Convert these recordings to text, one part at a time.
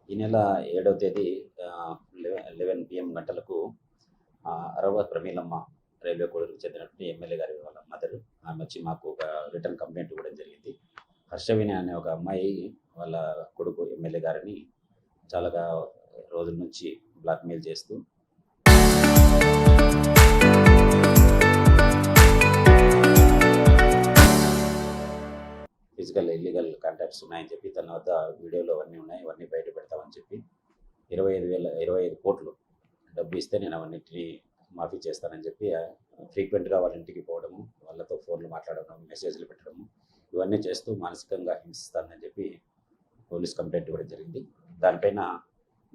ఈ నెల 7వ తేదీ 11 PM గంటలకు అరవ ప్రమీలమ్మ రైల్వే కోడూరుకు చెందినటువంటి ఎమ్మెల్యే గారి వాళ్ళ మదర్ ఆమె వచ్చి మాకు ఒక రిటర్న్ కంప్లైంట్ ఇవ్వడం జరిగింది. హర్షవిని అనే ఒక అమ్మాయి వాళ్ళ కొడుకు ఎమ్మెల్యే గారిని చాలా రోజుల నుంచి బ్లాక్మెయిల్ చేస్తూ ఫిజికల్ ఇల్లీగల్ కాంటాక్ట్స్ ఉన్నాయని చెప్పి తన వద్ద వీడియోలు అవన్నీ ఉన్నాయి, ఇవన్నీ బయట పెడతామని చెప్పి 25 కోట్లు డబ్బు ఇస్తే నేను అవన్నిటిని మాఫీ చేస్తానని చెప్పి ఫ్రీక్వెంట్గా వాళ్ళ ఇంటికి పోవడము, వాళ్ళతో ఫోన్లు మాట్లాడడం, మెసేజ్లు పెట్టడము ఇవన్నీ చేస్తూ మానసికంగా హింసిస్తానని చెప్పి పోలీస్ కంప్లైంట్ ఇవ్వడం జరిగింది. దానిపైన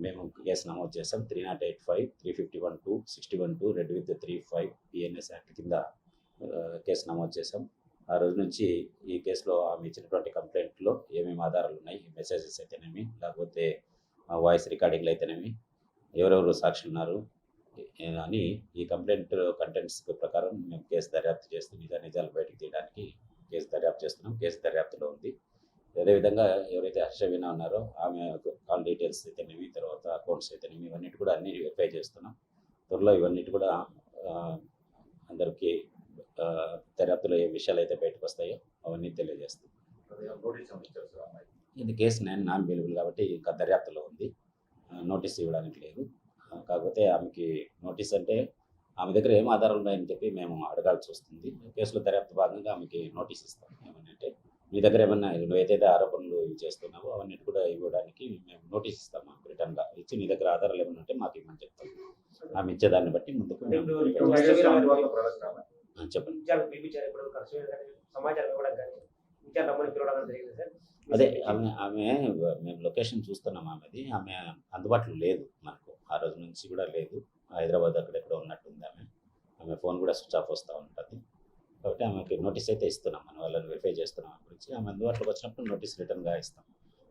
మేము కేసు నమోదు చేసాం. 308(5), 351(2), 61(2) రెడ్ విత్ 35 PNS యాక్ట్ కింద కేసు నమోదు చేసాం. ఆ రోజు నుంచి ఈ కేసులో ఆమె ఇచ్చినటువంటి కంప్లైంట్లో ఏమేమి ఆధారాలు ఉన్నాయి, మెసేజెస్ అయితేనేమి, లేకపోతే వాయిస్ రికార్డింగ్లు అయితేనేమి, ఎవరెవరు సాక్షులు ఉన్నారు అని ఈ కంప్లైంట్ కంటెంట్స్ ప్రకారం మేము కేసు దర్యాప్తు చేస్తూ నిజాలు బయటకు తీయడానికి కేసు దర్యాప్తు చేస్తున్నాం. కేసు దర్యాప్తులో ఉంది. అదేవిధంగా ఎవరైతే హర్షవీణ ఉన్నారో ఆమె కాల్ డీటెయిల్స్ అయితేనేమి, తర్వాత అకౌంట్స్ అయితేనేమి, ఇవన్నిటి కూడా అన్ని వెరిఫై చేస్తున్నాం. త్వరలో ఇవన్నిటి కూడా అందరికీ దర్యాప్తులో ఏ విషయాలు అయితే బయటకు వస్తాయో అవన్నీ తెలియజేస్తాం. ఇది కేసు నాన్ అవైలబుల్ కాబట్టి ఇంకా దర్యాప్తులో ఉంది, నోటీస్ ఇవ్వడానికి లేదు. కాకపోతే ఆమెకి నోటీస్ అంటే ఆమె దగ్గర ఏం ఆధారాలు ఉన్నాయని చెప్పి మేము అడగాల్సి వస్తుంది. కేసులో దర్యాప్తు భాగంగా ఆమెకి నోటీస్ ఇస్తాం. ఏమనంటే మీ దగ్గర ఏమన్నా నువ్వు ఏదైతే ఆరోపణలు చేస్తున్నావో అవన్నీ కూడా ఇవ్వడానికి మేము నోటీస్ ఇస్తాం. మాకు రిటర్న్గా ఇచ్చి నీ దగ్గర ఆధారాలు ఏమన్నా ఉంటే మాకు ఇవ్వమని చెప్తాం. ఆమె ఇచ్చేదాన్ని బట్టి ముందుకు చెప్పండి. అదే ఆమె మేము లొకేషన్ చూస్తున్నాం. ఆమె అందుబాటులో లేదు, మనకు ఆ రోజు నుంచి కూడా లేదు. హైదరాబాద్ అక్కడెక్కడ ఉన్నట్టుంది. ఆమె ఫోన్ కూడా స్విచ్ ఆఫ్ వస్తూ ఉంటుంది. కాబట్టి ఆమెకి నోటీస్ అయితే ఇస్తున్నాం. మనం వాళ్ళని వెరిఫై చేస్తున్నాం. ఆమె గురించి ఆమె అందుబాటులోకి వచ్చినప్పుడు నోటీస్ రిటర్న్గా ఇస్తాం.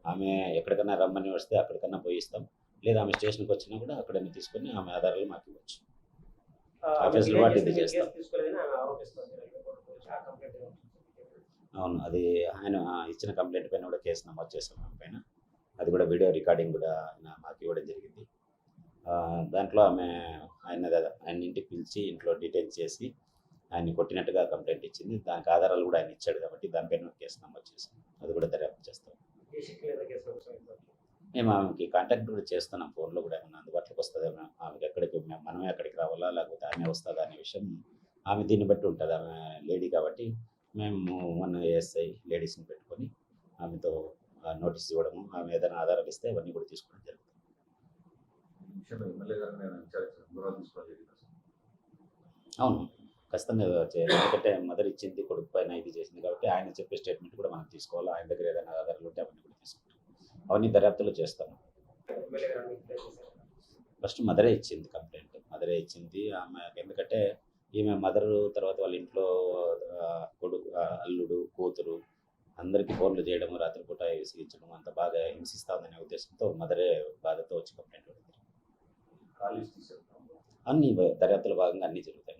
ఆమె ఎక్కడికన్నా రమ్మని వస్తే అక్కడికన్నా పోయి ఇస్తాం. లేదా ఆమె స్టేషన్కి వచ్చినా కూడా అక్కడనే తీసుకొని ఆమె ఆధారాలు మాకు ఇవ్వచ్చు. ఆఫీసులో వాటి ఇది చేస్తాం. అవును, అది ఆయన ఇచ్చిన కంప్లైంట్ పైన కూడా కేసు నమోదు చేసాం ఆమె పైన. అది కూడా వీడియో రికార్డింగ్ కూడా మాకు ఇవ్వడం జరిగింది. దాంట్లో ఆయన ఇంటికి పిలిచి ఇంట్లో డీటెయిల్స్ చేసి ఆయన్ని కొట్టినట్టుగా కంప్లైంట్ ఇచ్చింది. దానికి ఆధారాలు కూడా ఆయన ఇచ్చాడు కాబట్టి దానిపైన కేసు నమోదు చేసాం. అది కూడా దర్యాప్తు చేస్తాం. మేము ఆమెకి కాంటాక్ట్ కూడా చేస్తున్నాం. ఫోన్లో కూడా ఏమన్నా అందుబాటులోకి వస్తుందేమో, ఆమెకి ఎక్కడికి మనమే అక్కడికి రావాలా లేకపోతే ఆమె వస్తుందా అనే విషయం ఆమె దీన్ని బట్టి ఉంటుంది. ఆమె లేడీ కాబట్టి మేము మన ASI లేడీస్ని పెట్టుకొని ఆమెతో నోటీస్ ఇవ్వడము, ఆమె ఏదైనా ఆధారాలు ఇస్తే అవన్నీ కూడా తీసుకోవడం జరుగుతుంది. అవును, ఖచ్చితంగా చేయాలి. ఎందుకంటే మదర్ ఇచ్చింది, కొడుకు పైన ఇది చేసింది కాబట్టి ఆయన చెప్పే స్టేట్మెంట్ కూడా మనం తీసుకోవాలి. ఆయన దగ్గర ఏదైనా ఆధారాలు ఉంటే అవన్నీ కూడా తీసుకుంటాం. అవన్నీ దర్యాప్తులో చేస్తాము. ఫస్ట్ మదరే ఇచ్చింది కంప్లైంట్. మదరే ఇచ్చింది ఆమె. ఎందుకంటే ఈమె మదరు తర్వాత వాళ్ళ ఇంట్లో కొడుకు, అల్లుడు, కూతురు అందరికీ ఫోన్లు చేయడము, రాత్రిపూట విసిగించడం, అంత బాగా హింసిస్తూ ఉందనే ఉద్దేశంతో మదరే బాధతో వచ్చి కంప్లైంట్ పెడుతుంది. అన్ని దర్యాప్తుల భాగంగా అన్నీ జరుగుతాయి.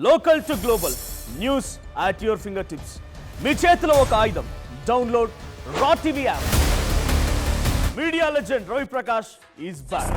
Local to global news at your fingertips. మీ చేతిలో ఒక ఆయుధం. Download Raw TV app. Media legend Ravi Prakash is back.